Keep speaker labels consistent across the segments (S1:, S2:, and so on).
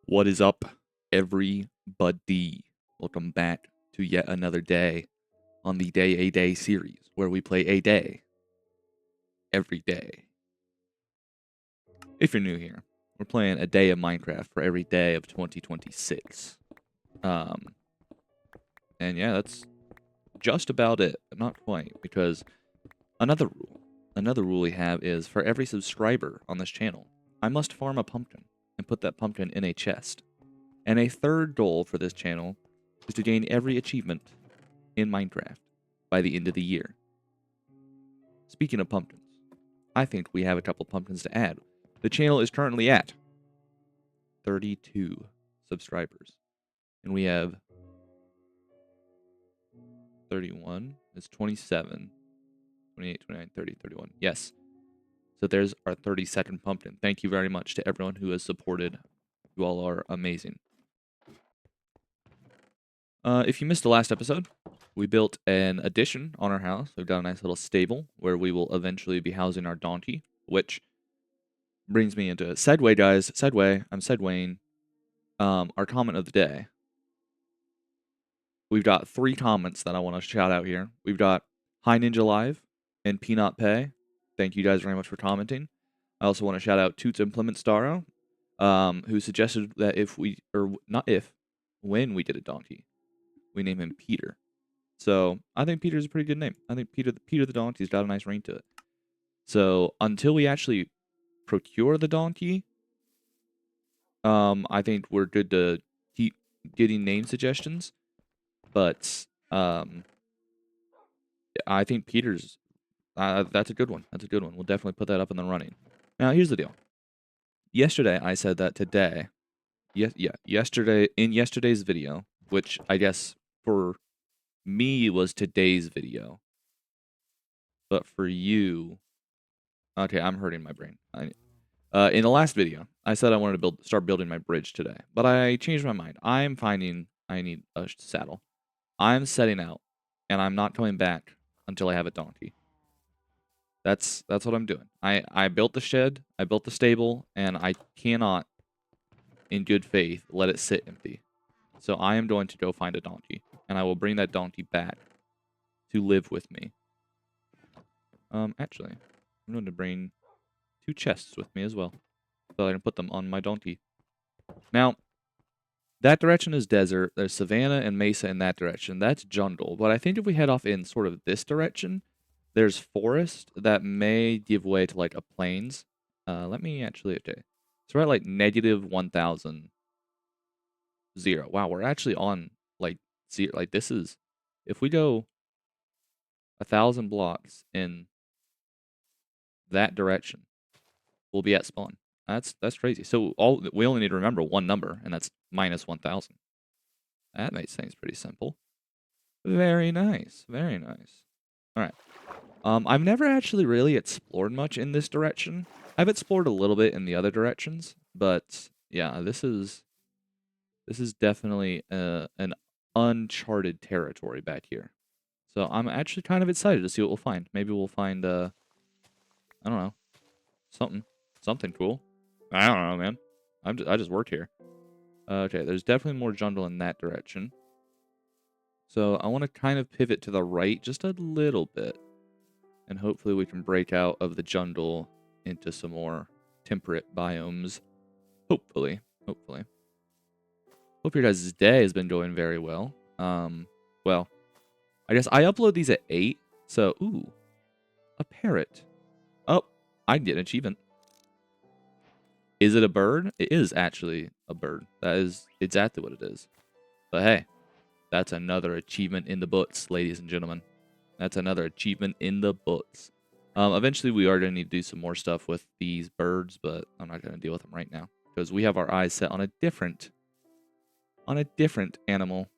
S1: What is up, everybody? Welcome back to yet another day on the Day A Day series, where we play a day every day. If you're new here, we're playing a day of Minecraft for every day of 2026. Um, and yeah, that's just about it, but not quite, because another rule we have is for every subscriber on this channel, I must farm a pumpkin and put that pumpkin in a chest. And a third goal for this channel is to gain every achievement in Minecraft by the end of the year. Speaking of pumpkins, I think we have a couple pumpkins to add. The channel is currently at 32 subscribers, and we have 31. It's 27, 28, 29, 30, 31. Yes. So there's our 32nd pumpkin. Thank you very much to everyone who has supported. You all are amazing. If you missed the last episode, we built an addition on our house. We've got a nice little stable where we will eventually be housing our donkey, which brings me into segue, guys. Segue. I'm segueing. Our comment of the day. We've got 3 comments that I want to shout out here. We've got Hi Ninja Live and Peanut Pay. Thank you guys very much for commenting. I also want to shout out Toots Implement Staro, who suggested that when we did a donkey, we name him Peter. So I think Peter's a pretty good name. I think Peter the donkey's got a nice ring to it. So until we actually procure the donkey, I think we're good to keep getting name suggestions. But I think Peter's that's a good one. That's a good one. We'll definitely put that up in the running. Now here's the deal. Yesterday I said that today, yesterday's video, which I guess for me was today's video, but for you, okay, I'm hurting my brain. In the last video, I said I wanted to start building my bridge today, but I changed my mind. I'm finding I need a saddle. I'm setting out, and I'm not coming back until I have a donkey. That's what I'm doing. I built the shed, I built the stable, and I cannot, in good faith, let it sit empty. So I am going to go find a donkey, and I will bring that donkey back to live with me. Actually, I'm going to bring 2 chests with me as well, so I can put them on my donkey. Now, that direction is desert. There's savanna and mesa in that direction. That's jungle. But I think if we head off in sort of this direction, there's forest that may give way to like a plains. Let me actually, okay. So we're at like negative 1,000. Wow, we're actually on like 0. Like this is, if we go 1,000 blocks in that direction, we'll be at spawn. That's crazy. So we only need to remember one number, and that's minus 1,000. That makes things pretty simple. Very nice. Very nice. All right. I've never actually really explored much in this direction. I've explored a little bit in the other directions, but yeah, this is definitely an uncharted territory back here. So I'm actually kind of excited to see what we'll find. Maybe we'll find I don't know, something cool. I don't know, man. I just worked here. Okay, there's definitely more jungle in that direction. So I want to kind of pivot to the right just a little bit. And hopefully we can break out of the jungle into some more temperate biomes. Hopefully. Hope your guys' day has been going very well. Well, I guess I upload these at 8. So, ooh, a parrot. Oh, I can get an achievement. Is it a bird? It is actually a bird. That is exactly what it is. But hey, that's another achievement in the books, ladies and gentlemen. That's another achievement in the books. Eventually, we are going to need to do some more stuff with these birds, but I'm not going to deal with them right now because we have our eyes set on a different animal.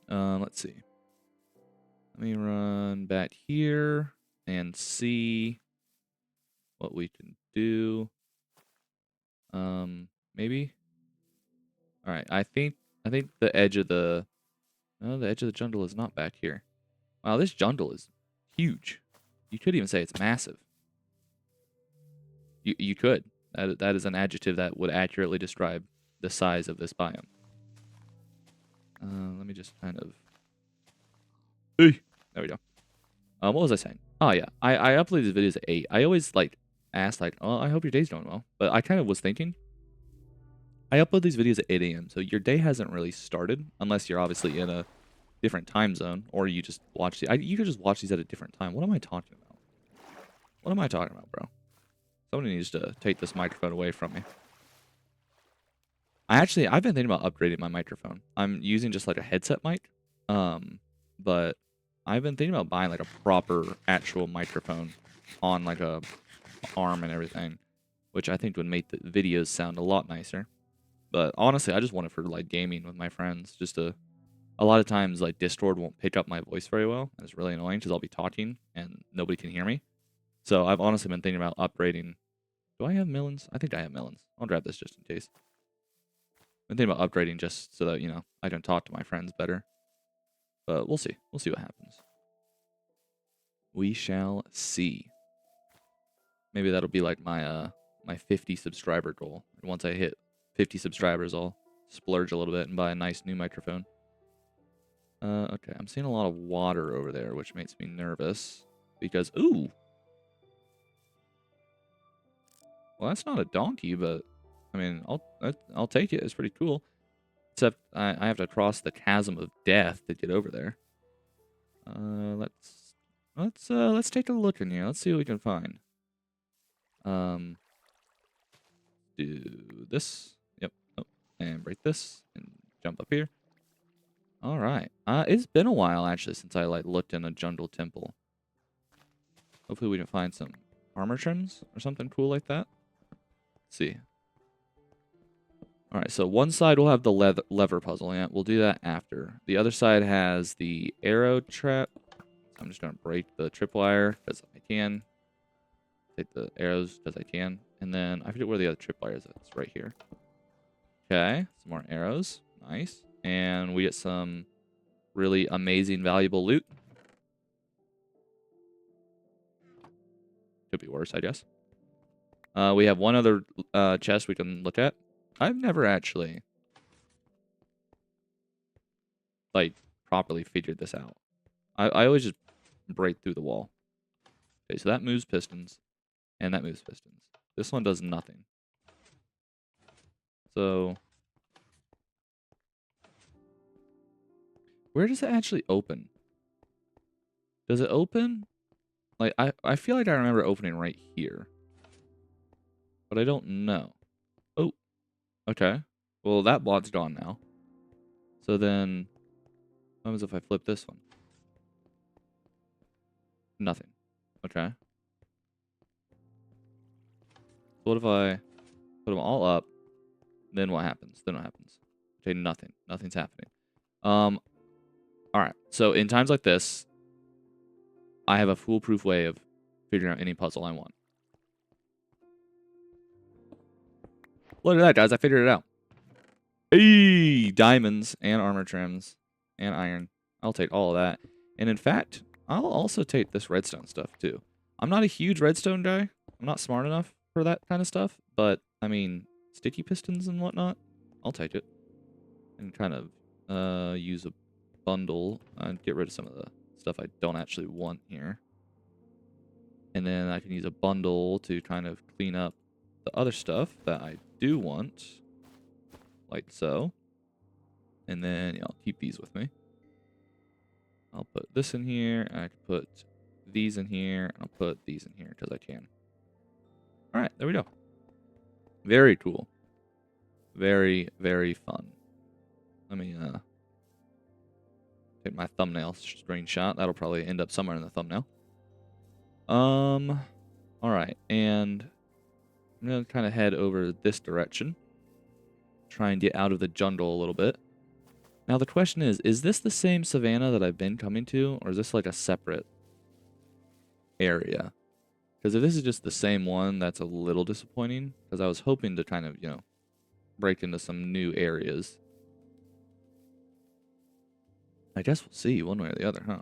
S1: Let's see. Let me run back here and see what we can do. Maybe. All right. I think the edge of the jungle is not back here. Wow, this jungle is huge. You could even say it's massive. You could. That is an adjective that would accurately describe the size of this biome. Let me just kind of... Hey! There we go. What was I saying? Oh, yeah. I uploaded these videos at 8. I always, like, ask, like, oh, I hope your day's going well. But I kind of was thinking, I upload these videos at 8 a.m., so your day hasn't really started, unless you're obviously in a different time zone, or you just watch you could just watch these at a different time. What am I talking about? What am I talking about, bro? Somebody needs to take this microphone away from me. I've been thinking about upgrading my microphone. I'm using just like a headset mic, but I've been thinking about buying like a proper actual microphone on like a arm and everything, which I think would make the videos sound a lot nicer. But honestly, I just want it for like gaming with my friends. A lot of times like Discord won't pick up my voice very well, and it's really annoying because I'll be talking and nobody can hear me. So I've honestly been thinking about upgrading. Do I have melons? I think I have melons. I'll grab this just in case. I'm thinking about upgrading just so that, you know, I can talk to my friends better. But we'll see. We'll see what happens. We shall see. Maybe that'll be like my my 50 subscriber goal. And once I hit 50 subscribers, I'll splurge a little bit and buy a nice new microphone. Okay, I'm seeing a lot of water over there, which makes me nervous. Because, ooh! Well, that's not a donkey, but, I mean, I'll take it. It's pretty cool. Except, I have to cross the chasm of death to get over there. Let's take a look in here. Let's see what we can find. Do this. Yep. Oh, and break this and jump up here. All right. It's been a while actually since I like looked in a Jundle temple. Hopefully we can find some armor trims or something cool like that. Let's see. All right. So one side will have the lever puzzle. Yeah, we'll do that after. The other side has the arrow trap. I'm just gonna break the tripwire because I can. Take the arrows because I can. And then I forget where the other tripwire is. It's right here. Okay, some more arrows. Nice. And we get some really amazing, valuable loot. Could be worse, I guess. We have one other chest we can look at. I've never actually, like, properly figured this out. I always just break through the wall. Okay, so that moves pistons, and that moves pistons. This one does nothing. So, where does it actually open? Does it open? Like, I feel like I remember opening right here. But I don't know. Oh, okay. Well, that block's gone now. So then, what happens if I flip this one? Nothing. Okay. So what if I put them all up? Then what happens? Then what happens? Okay, nothing. Nothing's happening. Alright. So in times like this, I have a foolproof way of figuring out any puzzle I want. Look at that, guys. I figured it out. Hey! Diamonds and armor trims and iron. I'll take all of that. And in fact, I'll also take this redstone stuff, too. I'm not a huge redstone guy. I'm not smart enough for that kind of stuff. But, I mean, sticky pistons and whatnot, I'll take it. And kind of use a bundle and get rid of some of the stuff I don't actually want here. And then I can use a bundle to kind of clean up the other stuff that I do want. Like so. And then I'll keep these with me. I'll put this in here, and I can put these in here, and I'll put these in here because I can. Alright, there we go. Very cool. Very, very fun. Let me take my thumbnail screenshot. That'll probably end up somewhere in the thumbnail. Alright, and I'm gonna kind of head over this direction. Try and get out of the jungle a little bit. Now the question is this the same savannah that I've been coming to, or is this like a separate area? Because if this is just the same one, that's a little disappointing, because I was hoping to kind of, you know, break into some new areas. I guess we'll see one way or the other, huh?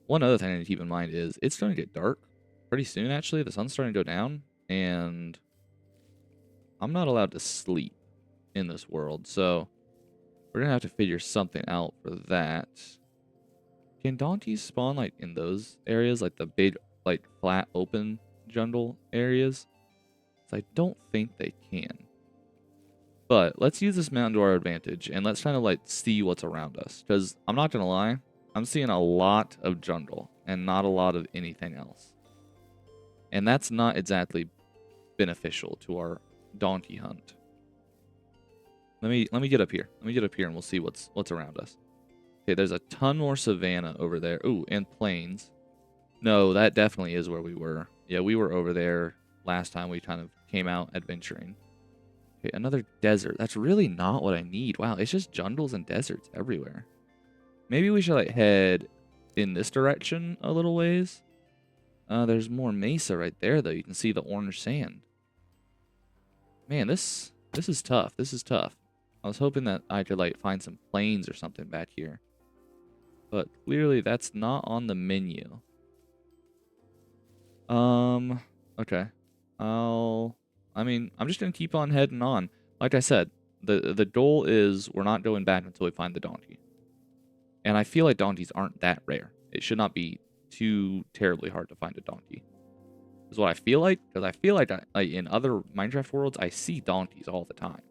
S1: One other thing I need to keep in mind is it's going to get dark pretty soon, actually. The sun's starting to go down, and I'm not allowed to sleep in this world, so we're gonna have to figure something out for that. Can donkeys spawn like in those areas, like the big, like flat open jungle areas? So I don't think they can. But let's use this mountain to our advantage and let's kind of like see what's around us. Because I'm not gonna lie, I'm seeing a lot of jungle and not a lot of anything else. And that's not exactly beneficial to our donkey hunt. Let me get up here. Let me get up here and we'll see what's around us. Okay, there's a ton more savanna over there. Ooh, and plains. No, that definitely is where we were. Yeah, we were over there last time we kind of came out adventuring. Okay, another desert. That's really not what I need. Wow, it's just jungles and deserts everywhere. Maybe we should like head in this direction a little ways. There's more mesa right there though. You can see the orange sand. Man, this is tough. This is tough. I was hoping that I could like find some plains or something back here. But clearly that's not on the menu. Okay. I mean, I'm just gonna keep on heading on. Like I said, the goal is we're not going back until we find the donkey. And I feel like donkeys aren't that rare. It should not be too terribly hard to find a donkey. Is what I feel like, because I feel like in other Minecraft worlds, I see donkeys all the time.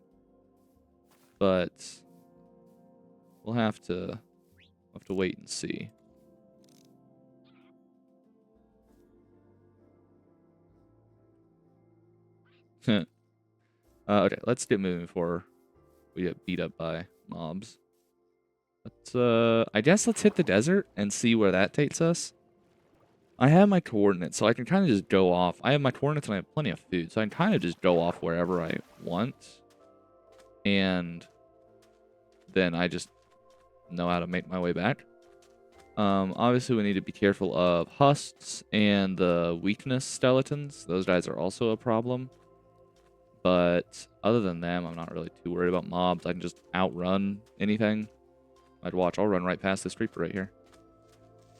S1: But we'll have to wait and see. Okay, let's get moving before we get beat up by mobs. I guess let's hit the desert and see where that takes us. I have my coordinates, so I can kind of just go off. I have my coordinates and I have plenty of food, so I can kind of just go off wherever I want. And then I just know how to make my way back. Obviously, we need to be careful of husks and the weakness skeletons. Those guys are also a problem. But other than them, I'm not really too worried about mobs. I can just outrun anything. I'll run right past this creeper right here.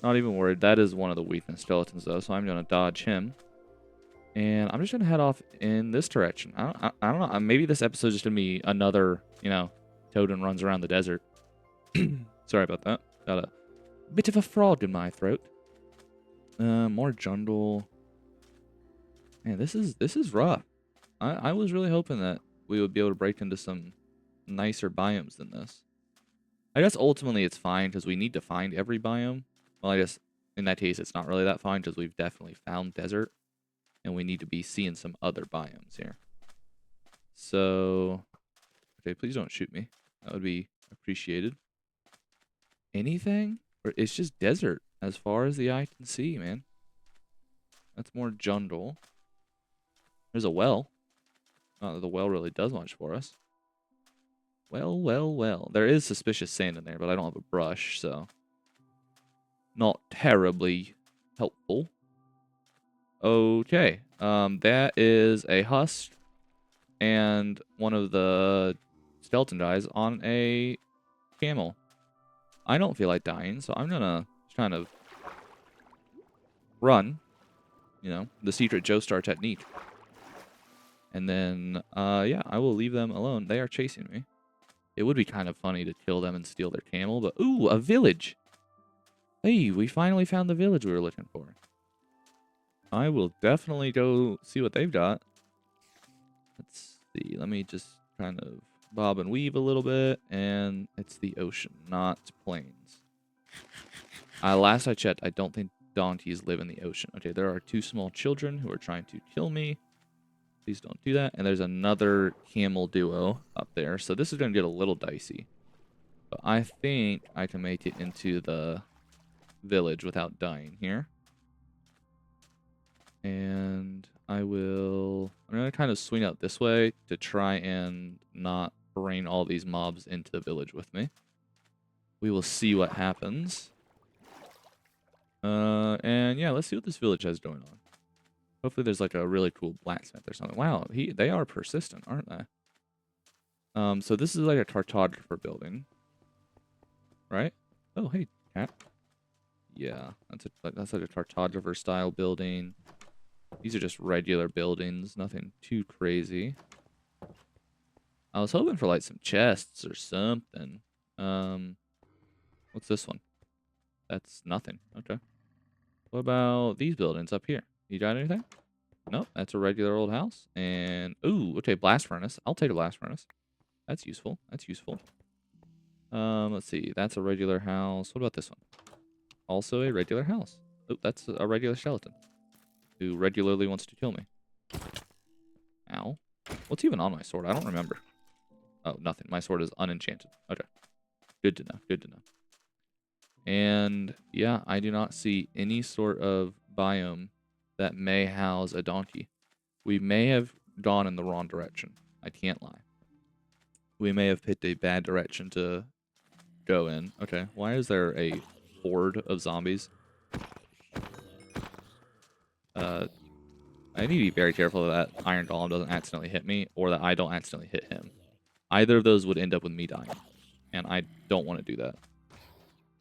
S1: Not even worried. That is one of the weakness skeletons, though, so I'm going to dodge him. And I'm just going to head off in this direction. I don't know. Maybe this episode is just going to be another, Toadin runs around the desert. Sorry about that. Got a bit of a frog in my throat. More jungle. Man, this is rough. I was really hoping that we would be able to break into some nicer biomes than this. I guess ultimately it's fine because we need to find every biome. Well, I guess in that case it's not really that fine because we've definitely found desert. And we need to be seeing some other biomes here. So, okay, please don't shoot me. That would be appreciated. Anything? Or it's just desert as far as the eye can see, man. That's more jungle. There's a well. Not that the well really does much for us. Well, well, well. There is suspicious sand in there, but I don't have a brush, so not terribly helpful. Okay. That is a husk and one of the skeleton guys on a camel. I don't feel like dying, so I'm gonna kind of run. The secret Joestar technique. And then, yeah, I will leave them alone. They are chasing me. It would be kind of funny to kill them and steal their camel, but ooh, a village. Hey, we finally found the village we were looking for. I will definitely go see what they've got. Let's see. Let me just kind of bob and weave a little bit, and it's the ocean, not plains. Last I checked, I don't think donkeys live in the ocean. Okay, there are 2 small children who are trying to kill me. Please don't do that. And there's another camel duo up there. So this is going to get a little dicey. But I think I can make it into the village without dying here. And I'm going to kind of swing out this way to try and not bring all these mobs into the village with me. We will see what happens. And yeah, let's see what this village has going on. Hopefully there's like a really cool blacksmith or something. Wow, they are persistent, aren't they? So this is like a cartographer building. Right? Oh, hey, cat. Yeah, that's like a cartographer style building. These are just regular buildings, nothing too crazy. I was hoping for like some chests or something. What's this one? That's nothing. Okay. What about these buildings up here? You got anything? Nope, that's a regular old house. And ooh, okay, blast furnace. I'll take a blast furnace. That's useful. That's useful. Let's see. That's a regular house. What about this one? Also a regular house. Oh, that's a regular skeleton who regularly wants to kill me. Ow. What's even on my sword? I don't remember. Oh, nothing. My sword is unenchanted. Okay. Good to know. Good to know. And yeah, I do not see any sort of biome that may house a donkey. We may have gone in the wrong direction. I can't lie. We may have picked a bad direction to go in. Okay, why is there a horde of zombies? I need to be very careful that Iron Golem doesn't accidentally hit me, or that I don't accidentally hit him. Either of those would end up with me dying, and I don't want to do that.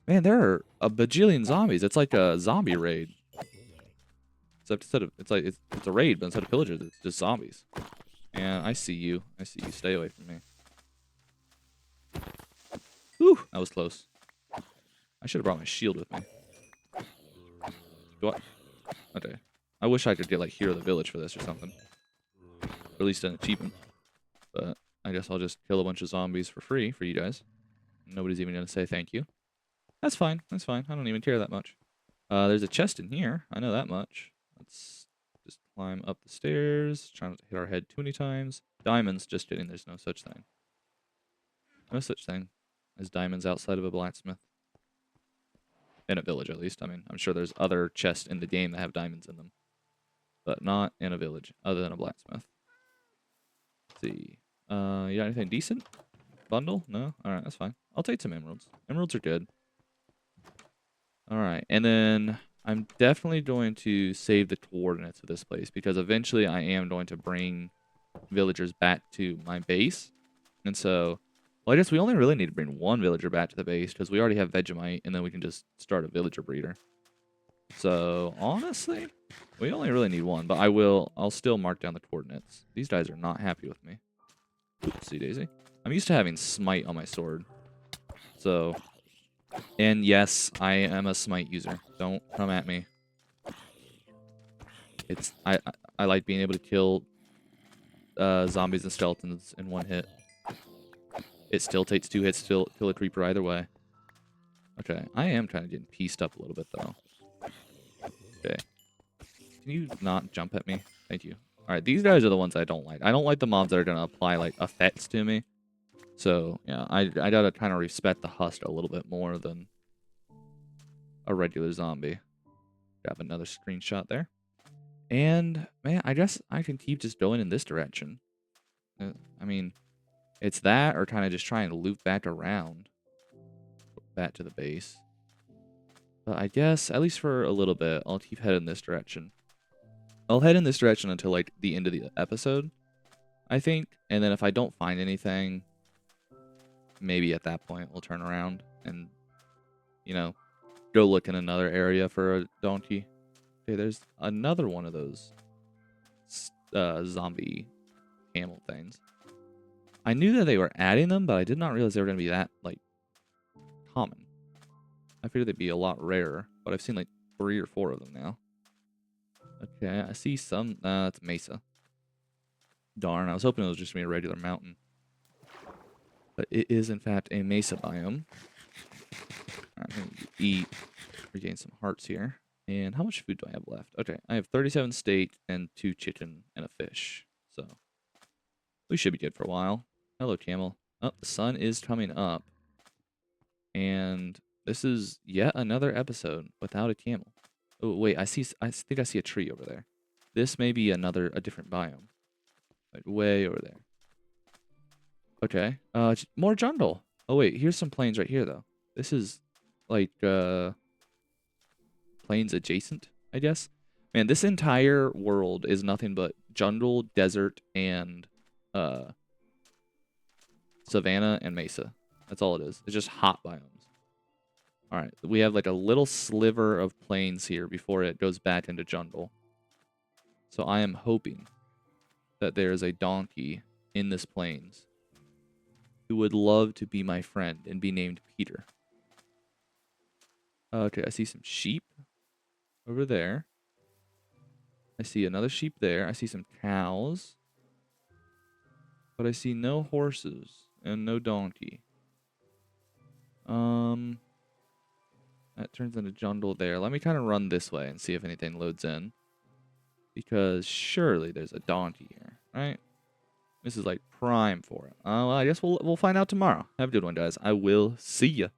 S1: Man, there are a bajillion zombies. It's like a zombie raid. Except instead of it's a raid, but instead of pillagers, it's just zombies. And I see you. I see you. Stay away from me. Whew, that was close. I should have brought my shield with me. Do I? Okay. I wish I could get like Hero of the Village for this or something. Or at least an achievement. But I guess I'll just kill a bunch of zombies for free for you guys. Nobody's even gonna say thank you. That's fine. That's fine. I don't even care that much. There's a chest in here. I know that much. Let's just climb up the stairs. Try not to hit our head too many times. Diamonds. Just kidding. There's no such thing. No such thing as diamonds outside of a blacksmith. In a village, at least. I mean, I'm sure there's other chests in the game that have diamonds in them. But not in a village, other than a blacksmith. Let's see. You got anything decent? Bundle? No? Alright, that's fine. I'll take some emeralds. Emeralds are good. Alright, and then I'm definitely going to save the coordinates of this place, because eventually I am going to bring villagers back to my base. And so, well, I guess we only really need to bring one villager back to the base, because we already have Vegemite, and then we can just start a villager breeder. So, honestly, we only really need one, but I'll still mark down the coordinates. These guys are not happy with me. Oopsie daisy. I'm used to having smite on my sword. So, and yes, I am a smite user. Don't come at me. I like being able to kill zombies and skeletons in one hit. It still takes 2 hits to kill a creeper either way. Okay, I am kind of getting pieced up a little bit though. Okay. Can you not jump at me? Thank you. Alright, these guys are the ones I don't like. I don't like the mobs that are going to apply, like, effects to me. So, yeah, I gotta kind of respect the husk a little bit more than a regular zombie. Grab another screenshot there. And, man, I guess I can keep just going in this direction. I mean, it's that or kind of just trying to loop back around. Back to the base. But I guess, at least for a little bit, I'll keep heading this direction. I'll head in this direction until, like, the end of the episode, I think. And then if I don't find anything, maybe at that point we'll turn around and, you know, go look in another area for a donkey. Okay, there's another one of those zombie camel things. I knew that they were adding them, but I did not realize they were going to be that, like, common. I figured they'd be a lot rarer, but I've seen, like, 3 or 4 of them now. Okay, I see some. It's Mesa. Darn, I was hoping it was just going to be a regular mountain. But it is, in fact, a Mesa biome. I'm going to eat, regain some hearts here. And how much food do I have left? Okay, I have 37 steak and 2 chicken and a fish. So, we should be good for a while. Hello, camel. Oh, the sun is coming up. And this is yet another episode without a camel. Oh, wait, I think I see a tree over there. This may be a different biome. Like way over there. Okay. More jungle. Oh, wait, here's some plains right here, though. This is, like, plains adjacent, I guess. Man, this entire world is nothing but jungle, desert, and, savanna and mesa. That's all it is. It's just hot biomes. Alright, we have like a little sliver of plains here before it goes back into jungle. So I am hoping that there is a donkey in this plains who would love to be my friend and be named Peter. Okay, I see some sheep over there. I see another sheep there. I see some cows. But I see no horses and no donkey. That turns into Jundle there. Let me kind of run this way and see if anything loads in. Because surely there's a donkey here, right? This is like prime for it. Well, I guess we'll find out tomorrow. Have a good one, guys. I will see ya.